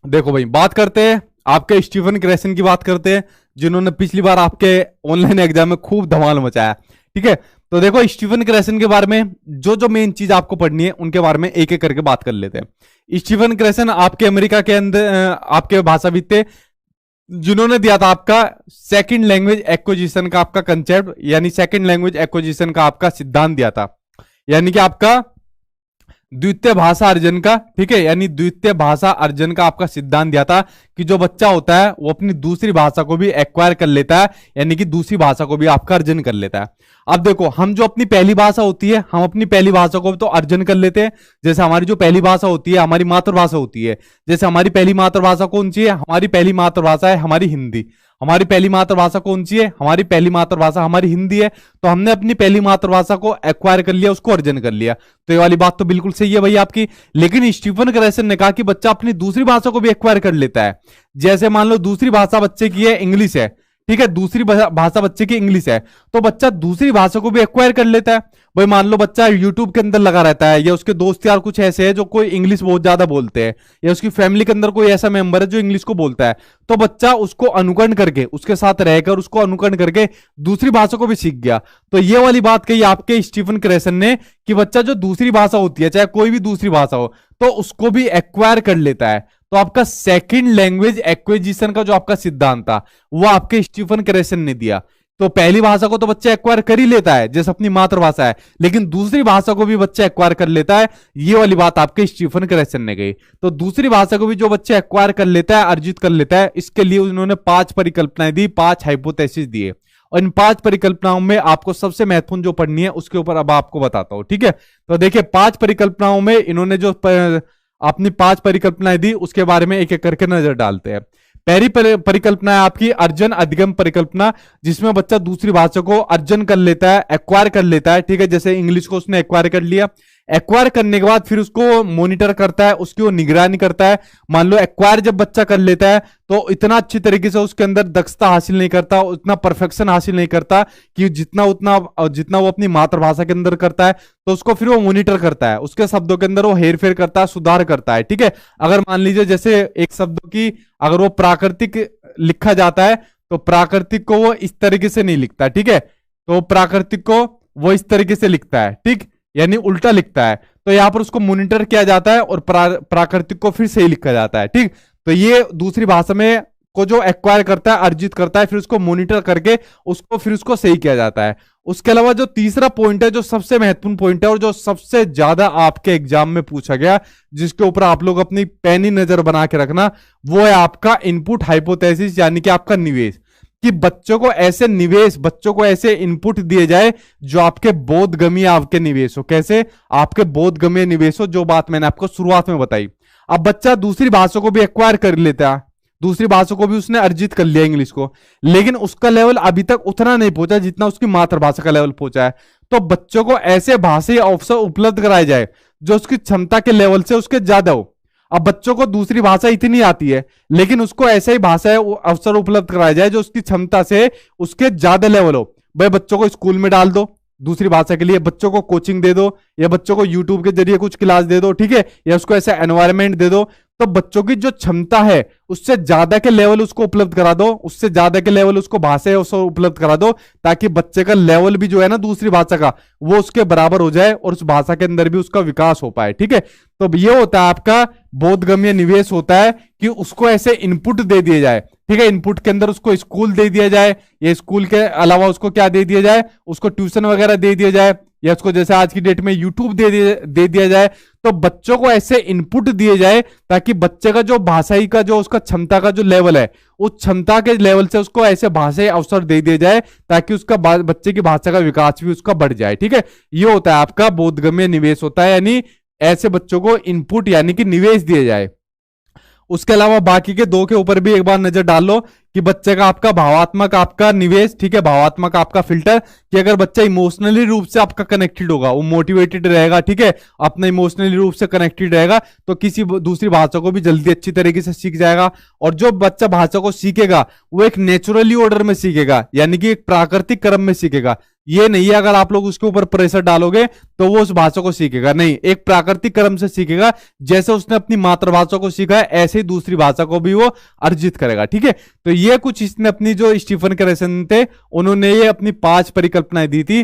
देखो भाई, बात करते हैं आपके स्टीफन क्रेसन की, बात करते हैं जिन्होंने पिछली बार आपके ऑनलाइन एग्जाम में खूब धमाल मचाया। ठीक है, तो देखो स्टीफन क्रेसन के बारे में जो जो मेन चीज आपको पढ़नी है उनके बारे में एक एक करके बात कर लेते हैं। स्टीफन क्रेसन आपके अमेरिका के अंदर आपके भाषाविद थे, जिन्होंने दिया था आपका सेकंड लैंग्वेज एक्विजिशन का आपका कंसेप्ट, यानी सेकंड लैंग्वेज एक्विजिशन का आपका सिद्धांत दिया था, यानी कि आपका द्वितीय भाषा अर्जन का। ठीक है, यानी द्वितीय भाषा अर्जन का आपका सिद्धांत दिया था कि जो बच्चा होता है वो अपनी दूसरी भाषा को भी एक्वायर कर लेता है, यानी कि दूसरी भाषा को भी आपका अर्जन कर लेता है। अब देखो, हम जो अपनी पहली भाषा होती है, हम अपनी पहली भाषा को तो अर्जन कर लेते हैं। जैसे हमारी जो पहली भाषा होती है हमारी मातृभाषा होती है। जैसे हमारी पहली मातृभाषा कौन सी है? हमारी पहली मातृभाषा है हमारी हिंदी। हमारी पहली मातृभाषा कौन सी है? हमारी पहली मातृभाषा हमारी हिंदी है। तो हमने अपनी पहली मातृभाषा को एक्वायर कर लिया, उसको अर्जन कर लिया। तो ये वाली बात तो बिल्कुल सही है भाई आपकी। लेकिन स्टीफन क्रेसन ने कहा कि बच्चा अपनी दूसरी भाषा को भी एक्वायर कर लेता है। जैसे मान लो दूसरी भाषा बच्चे की है इंग्लिश है, ठीक है, दूसरी भाषा बच्चे की इंग्लिश है, तो बच्चा दूसरी भाषा को भी एक्वायर कर लेता है। भाई मान लो बच्चा यूट्यूब के अंदर लगा रहता है, या उसके दोस्त यार कुछ ऐसे हैं जो कोई इंग्लिश बहुत ज्यादा बोलते हैं, या उसकी फैमिली के अंदर कोई ऐसा मेंबर है जो इंग्लिश को बोलता है, तो बच्चा उसको अनुकरण करके, उसके साथ रहकर उसको अनुकरण करके दूसरी भाषा को भी सीख गया। तो ये वाली बात कही आपके स्टीफन क्रेसन ने कि बच्चा जो दूसरी भाषा होती है, चाहे कोई भी दूसरी भाषा हो, तो उसको भी एक्वायर कर लेता है। तो आपका सेकंड लैंग्वेज एक्विजिशन का जो आपका सिद्धांत था वो आपके स्टीफन क्रेसन ने दिया। तो पहली भाषा को तो बच्चा एक्वायर कर ही लेता है जैसे अपनी मातृभाषा है, लेकिन दूसरी भाषा को भी बच्चा एक्वायर कर लेता है। ये वाली बात आपके स्टीफन क्रेसन ने कही। तो दूसरी भाषा को भी जो बच्चा एक्वायर कर लेता है, अर्जित कर लेता है, इसके लिए उन्होंने 5 परिकल्पनाएं दी, 5 हाइपोथेसिस दिए। और इन 5 परिकल्पनाओं में आपको सबसे महत्वपूर्ण जो पढ़नी है उसके ऊपर अब आपको बताता हूं। ठीक है, तो देखिए 5 परिकल्पनाओं में इन्होंने जो अपनी 5 परिकल्पनाएं दी उसके बारे में एक एक करके नजर डालते हैं। पहली परिकल्पना है आपकी अर्जन अधिगम परिकल्पना, जिसमें बच्चा दूसरी भाषा को अर्जन कर लेता है, एक्वायर कर लेता है। ठीक है, जैसे इंग्लिश को उसने एक्वायर कर लिया, एक्वायर करने के बाद फिर उसको मॉनिटर करता है, उसकी वो निगरानी करता है। मान लो एक्वायर जब बच्चा कर लेता है तो इतना अच्छी तरीके से उसके अंदर दक्षता हासिल नहीं करता, उतना परफेक्शन हासिल नहीं करता कि जितना वो अपनी मातृभाषा के अंदर करता है। तो उसको फिर वो मॉनिटर करता है, उसके शब्दों के अंदर वो हेर फेर करता है, सुधार करता है। ठीक है, अगर मान लीजिए जैसे एक शब्द की अगर वो प्राकृतिक लिखा जाता है तो प्राकृतिक को वो इस तरीके से नहीं लिखता। ठीक है, तो प्राकृतिक को वो इस तरीके से लिखता है, ठीक, यानी उल्टा लिखता है। तो यहां पर उसको मॉनिटर किया जाता है और प्राकृतिक को फिर सही लिखा जाता है। ठीक, तो ये दूसरी भाषा में को जो एक्वायर करता है, अर्जित करता है, फिर उसको मॉनिटर करके फिर उसको सही किया जाता है। उसके अलावा जो तीसरा पॉइंट है, जो सबसे महत्वपूर्ण पॉइंट है और जो सबसे ज्यादा आपके एग्जाम में पूछा गया, जिसके ऊपर आप लोग अपनी पैनी नजर बना के रखना, वो है आपका इनपुट हाइपोथेसिस, यानी कि आपका निवेश। कि बच्चों को ऐसे इनपुट दिए जाए जो आपके बोधगम्य आपके निवेश हो। कैसे? आपके बोधगम्य निवेश हो, जो बात मैंने आपको शुरुआत में बताई। अब बच्चा दूसरी भाषा को भी एक्वायर कर लेता है, दूसरी भाषा को भी उसने अर्जित कर लिया इंग्लिश को, लेकिन उसका लेवल अभी तक उतना नहीं पहुंचा जितना उसकी मातृभाषा का लेवल पहुंचा है। तो बच्चों को ऐसे भाषाई अवसर उपलब्ध कराए जाए जो उसकी क्षमता के लेवल से उसके ज्यादा हो। अब बच्चों को दूसरी भाषा इतनी आती है, लेकिन उसको ऐसे ही भाषा अवसर उपलब्ध कराया जाए जो उसकी क्षमता से उसके ज्यादा लेवल हो। भाई बच्चों को स्कूल में डाल दो दूसरी भाषा के लिए, बच्चों को कोचिंग दे दो, या बच्चों को यूट्यूब के जरिए कुछ क्लास दे दो। ठीक है, या उसको ऐसा एनवायरनमेंट दे दो, तो बच्चों की जो क्षमता है उससे ज्यादा के लेवल उसको उपलब्ध करा दो, उससे ज्यादा के लेवल उसको भाषा उसको उपलब्ध करा दो, ताकि बच्चे का लेवल भी जो है ना दूसरी भाषा का, वो उसके बराबर हो जाए और उस भाषा के अंदर भी उसका विकास हो पाए। ठीक है, तो ये होता है आपका बोधगम्य निवेश, होता है कि उसको ऐसे इनपुट दे दिए जाए। ठीक है, इनपुट के अंदर उसको स्कूल दे दिया जाए, या स्कूल के अलावा उसको क्या दे दिया जाए, उसको ट्यूशन वगैरह दे दिया जाए, या उसको जैसे आज की डेट में यूट्यूब दे दिया जाए। तो बच्चों को ऐसे इनपुट दिए जाए ताकि बच्चे का जो भाषाई का जो उसका क्षमता का जो लेवल है, उस क्षमता के लेवल से उसको ऐसे भाषाई अवसर दे दिए जाए ताकि उसका बच्चे की भाषा का विकास भी उसका बढ़ जाए। ठीक है, ये होता है आपका बोधगम्य निवेश होता है, यानी ऐसे बच्चों को इनपुट यानी कि निवेश दिए जाए। उसके अलावा बाकी के 2 के ऊपर भी एक बार नजर डाल लो कि बच्चे का आपका भावात्मक आपका निवेश, ठीक है, भावात्मक आपका फिल्टर, कि अगर बच्चा इमोशनली रूप से आपका कनेक्टेड होगा, वो मोटिवेटेड रहेगा, ठीक है, अपना इमोशनली रूप से कनेक्टेड रहेगा, तो किसी दूसरी भाषा को भी जल्दी अच्छी तरीके से सीख जाएगा। और जो बच्चा भाषा को सीखेगा वो एक नेचुरली ऑर्डर में सीखेगा, यानी कि एक प्राकृतिक क्रम में सीखेगा। ये नहीं है अगर आप लोग उसके ऊपर प्रेशर डालोगे तो वो उस भाषा को सीखेगा, नहीं, एक प्राकृतिक क्रम से सीखेगा। जैसे उसने अपनी मातृभाषा को सीखा है ऐसे ही दूसरी भाषा को भी वो अर्जित करेगा। ठीक है, तो ये कुछ इसने अपनी जो स्टीफन क्रेसन थे उन्होंने ये अपनी 5 परिकल्पनाएं दी थी